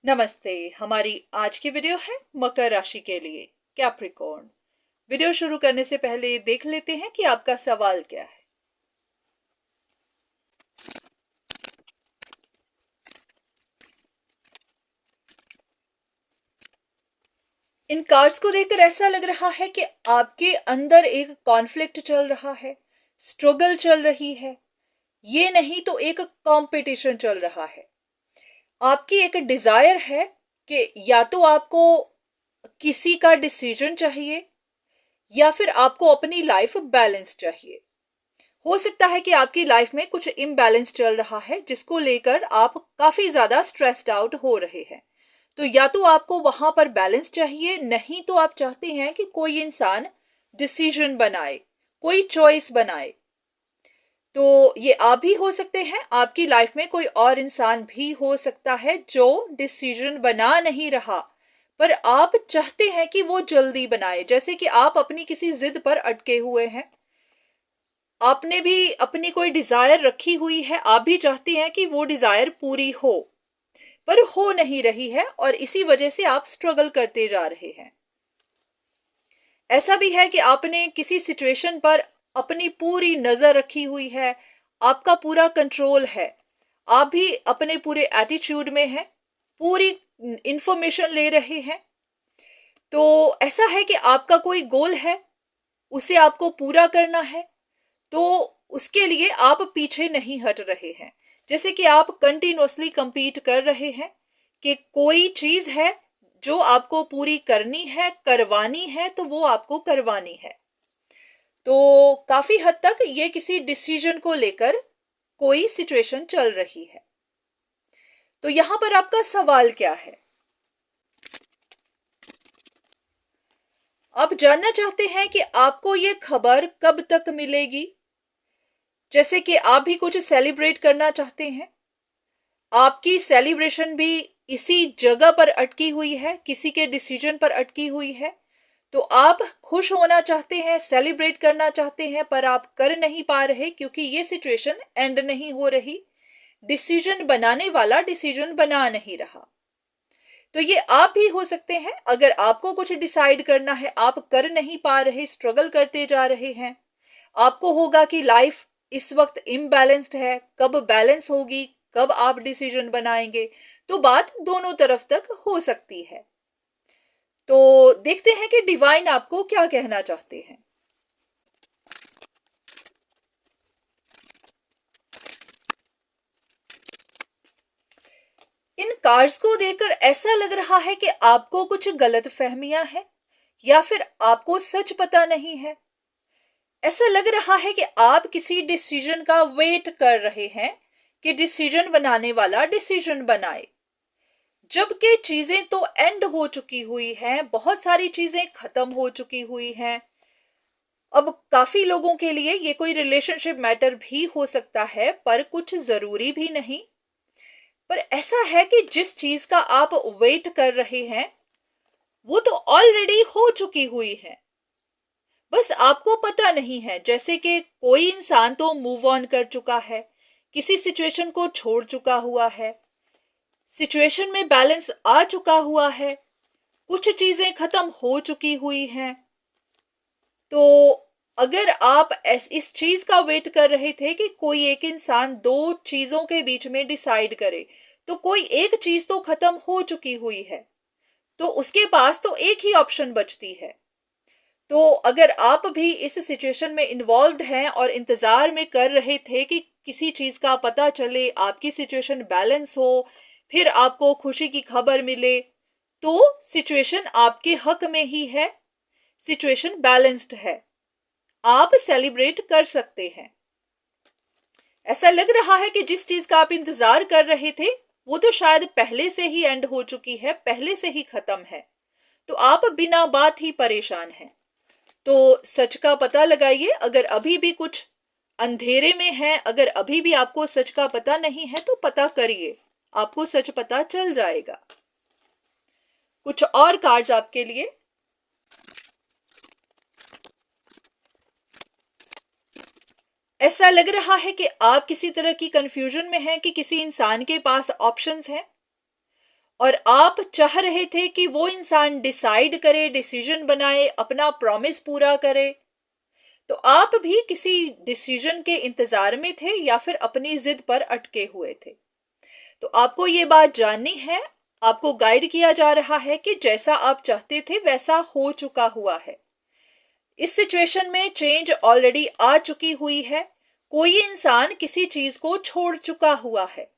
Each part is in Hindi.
नमस्ते। हमारी आज की वीडियो है मकर राशि के लिए, कैप्रिकॉर्न। वीडियो शुरू करने से पहले देख लेते हैं कि आपका सवाल क्या है। इन कार्ड्स को देखकर ऐसा लग रहा है कि आपके अंदर एक कॉन्फ्लिक्ट चल रहा है, स्ट्रगल चल रही है। ये नहीं तो एक कंपटीशन चल रहा है। आपकी एक डिजायर है कि या तो आपको किसी का डिसीजन चाहिए या फिर आपको अपनी लाइफ बैलेंस चाहिए। हो सकता है कि आपकी लाइफ में कुछ इम्बैलेंस चल रहा है जिसको लेकर आप काफी ज्यादा स्ट्रेस्ड आउट हो रहे हैं। तो या तो आपको वहां पर बैलेंस चाहिए, नहीं तो आप चाहते हैं कि कोई इंसान डिसीजन बनाए, कोई चॉइस बनाए। तो ये आप भी हो सकते हैं, आपकी लाइफ में कोई और इंसान भी हो सकता है जो डिसीजन बना नहीं रहा, पर आप चाहते हैं कि वो जल्दी बनाए। जैसे कि आप अपनी किसी जिद पर अटके हुए हैं, आपने भी अपनी कोई डिजायर रखी हुई है, आप भी चाहते हैं कि वो डिजायर पूरी हो, पर हो नहीं रही है और इसी वजह से आप स्ट्रगल करते जा रहे हैं। ऐसा भी है कि आपने किसी सिचुएशन पर अपनी पूरी नजर रखी हुई है, आपका पूरा कंट्रोल है, आप भी अपने पूरे एटीट्यूड में हैं, पूरी इंफॉर्मेशन ले रहे हैं। तो ऐसा है कि आपका कोई गोल है, उसे आपको पूरा करना है, तो उसके लिए आप पीछे नहीं हट रहे हैं। जैसे कि आप कंटिन्यूअसली compete कर रहे हैं कि कोई चीज है जो आपको पूरी करनी है, करवानी है, तो वो आपको करवानी है। तो काफी हद तक ये किसी डिसीजन को लेकर कोई सिचुएशन चल रही है। तो यहां पर आपका सवाल क्या है? आप जानना चाहते हैं कि आपको ये खबर कब तक मिलेगी। जैसे कि आप भी कुछ सेलिब्रेट करना चाहते हैं, आपकी सेलिब्रेशन भी इसी जगह पर अटकी हुई है, किसी के डिसीजन पर अटकी हुई है। तो आप खुश होना चाहते हैं, सेलिब्रेट करना चाहते हैं, पर आप कर नहीं पा रहे क्योंकि ये सिचुएशन एंड नहीं हो रही। डिसीजन बनाने वाला डिसीजन बना नहीं रहा। तो ये आप भी हो सकते हैं। अगर आपको कुछ डिसाइड करना है, आप कर नहीं पा रहे, स्ट्रगल करते जा रहे हैं, आपको होगा कि लाइफ इस वक्त इम्बैलेंस्ड है, कब बैलेंस होगी, कब आप डिसीजन बनाएंगे। तो बात दोनों तरफ तक हो सकती है। तो देखते हैं कि डिवाइन आपको क्या कहना चाहते हैं। इन कार्ड्स को देखकर ऐसा लग रहा है कि आपको कुछ गलत फहमियां हैं या फिर आपको सच पता नहीं है। ऐसा लग रहा है कि आप किसी डिसीजन का वेट कर रहे हैं कि डिसीजन बनाने वाला डिसीजन बनाए, जबकि चीजें तो एंड हो चुकी हुई हैं, बहुत सारी चीजें खत्म हो चुकी हुई हैं। अब काफी लोगों के लिए ये कोई रिलेशनशिप मैटर भी हो सकता है, पर कुछ जरूरी भी नहीं। पर ऐसा है कि जिस चीज का आप वेट कर रहे हैं वो तो ऑलरेडी हो चुकी हुई है, बस आपको पता नहीं है। जैसे कि कोई इंसान तो मूव ऑन कर चुका है, किसी सिचुएशन को छोड़ चुका हुआ है, सिचुएशन में बैलेंस आ चुका हुआ है, कुछ चीजें खत्म हो चुकी हुई हैं। तो अगर आप इस चीज का वेट कर रहे थे कि कोई एक इंसान दो चीजों के बीच में डिसाइड करे, तो कोई एक चीज तो खत्म हो चुकी हुई है, तो उसके पास तो एक ही ऑप्शन बचती है। तो अगर आप भी इस सिचुएशन में इन्वॉल्व्ड हैं और इंतजार में कर रहे थे कि किसी चीज का पता चले, आपकी सिचुएशन बैलेंस हो, फिर आपको खुशी की खबर मिले, तो सिचुएशन आपके हक में ही है, सिचुएशन बैलेंस्ड है, आप सेलिब्रेट कर सकते हैं। ऐसा लग रहा है कि जिस चीज का आप इंतजार कर रहे थे वो तो शायद पहले से ही एंड हो चुकी है, पहले से ही खत्म है, तो आप बिना बात ही परेशान हैं। तो सच का पता लगाइए। अगर अभी भी कुछ अंधेरे में है, अगर अभी भी आपको सच का पता नहीं है, तो पता करिए, आपको सच पता चल जाएगा। कुछ और कार्ड्स आपके लिए। ऐसा लग रहा है कि आप किसी तरह की कंफ्यूजन में हैं कि किसी इंसान के पास ऑप्शंस हैं और आप चाह रहे थे कि वो इंसान डिसाइड करे, डिसीजन बनाए, अपना प्रॉमिस पूरा करे, तो आप भी किसी डिसीजन के इंतजार में थे या फिर अपनी जिद पर अटके हुए थे। तो आपको ये बात जाननी है, आपको गाइड किया जा रहा है कि जैसा आप चाहते थे वैसा हो चुका हुआ है। इस सिचुएशन में चेंज ऑलरेडी आ चुकी हुई है, कोई इंसान किसी चीज को छोड़ चुका हुआ है,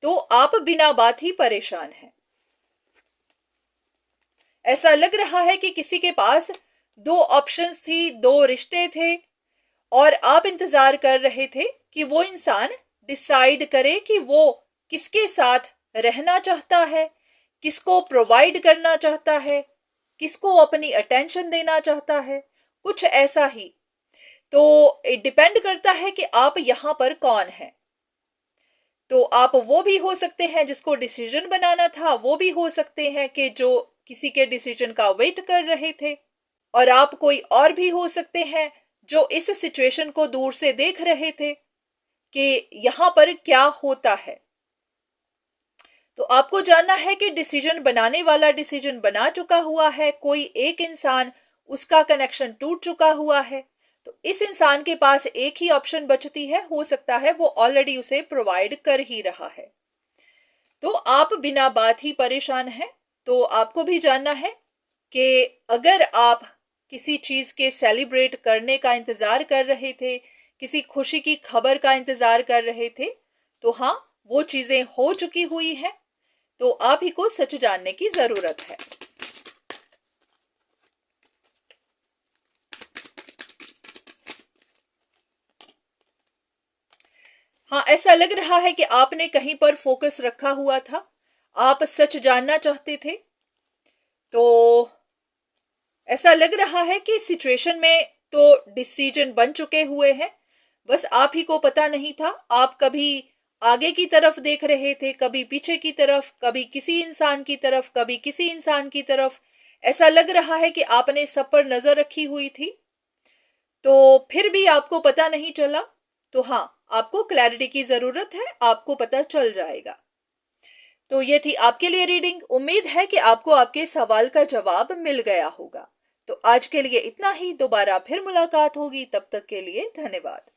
तो आप बिना बात ही परेशान हैं। ऐसा लग रहा है कि किसी के पास दो ऑप्शंस थी, दो रिश्ते थे, और आप इंतजार कर रहे थे कि वो इंसान डिसाइड करे कि वो किसके साथ रहना चाहता है, किसको प्रोवाइड करना चाहता है, किसको अपनी अटेंशन देना चाहता है, कुछ ऐसा ही। तो डिपेंड करता है कि आप यहां पर कौन है। तो आप वो भी हो सकते हैं जिसको डिसीजन बनाना था, वो भी हो सकते हैं कि जो किसी के डिसीजन का वेट कर रहे थे, और आप कोई और भी हो सकते हैं जो इस सिचुएशन को दूर से देख रहे थे कि यहां पर क्या होता है। तो आपको जानना है कि डिसीजन बनाने वाला डिसीजन बना चुका हुआ है, कोई एक इंसान, उसका कनेक्शन टूट चुका हुआ है, तो इस इंसान के पास एक ही ऑप्शन बचती है, हो सकता है वो ऑलरेडी उसे प्रोवाइड कर ही रहा है। तो आप बिना बात ही परेशान हैं। तो आपको भी जानना है कि अगर आप किसी चीज के सेलिब्रेट करने का इंतजार कर रहे थे, किसी खुशी की खबर का इंतजार कर रहे थे, तो हाँ, वो चीजें हो चुकी हुई हैं, तो आप ही को सच जानने की जरूरत है। हाँ, ऐसा लग रहा है कि आपने कहीं पर फोकस रखा हुआ था, आप सच जानना चाहते थे। तो ऐसा लग रहा है कि सिचुएशन में तो डिसीजन बन चुके हुए हैं, बस आप ही को पता नहीं था। आप कभी आगे की तरफ देख रहे थे, कभी पीछे की तरफ, कभी किसी इंसान की तरफ, कभी किसी इंसान की तरफ। ऐसा लग रहा है कि आपने सब पर नजर रखी हुई थी, तो फिर भी आपको पता नहीं चला। तो हाँ, आपको क्लैरिटी की जरूरत है, आपको पता चल जाएगा। तो ये थी आपके लिए रीडिंग। उम्मीद है कि आपको आपके सवाल का जवाब मिल गया होगा। तो आज के लिए इतना ही, दोबारा फिर मुलाकात होगी, तब तक के लिए धन्यवाद।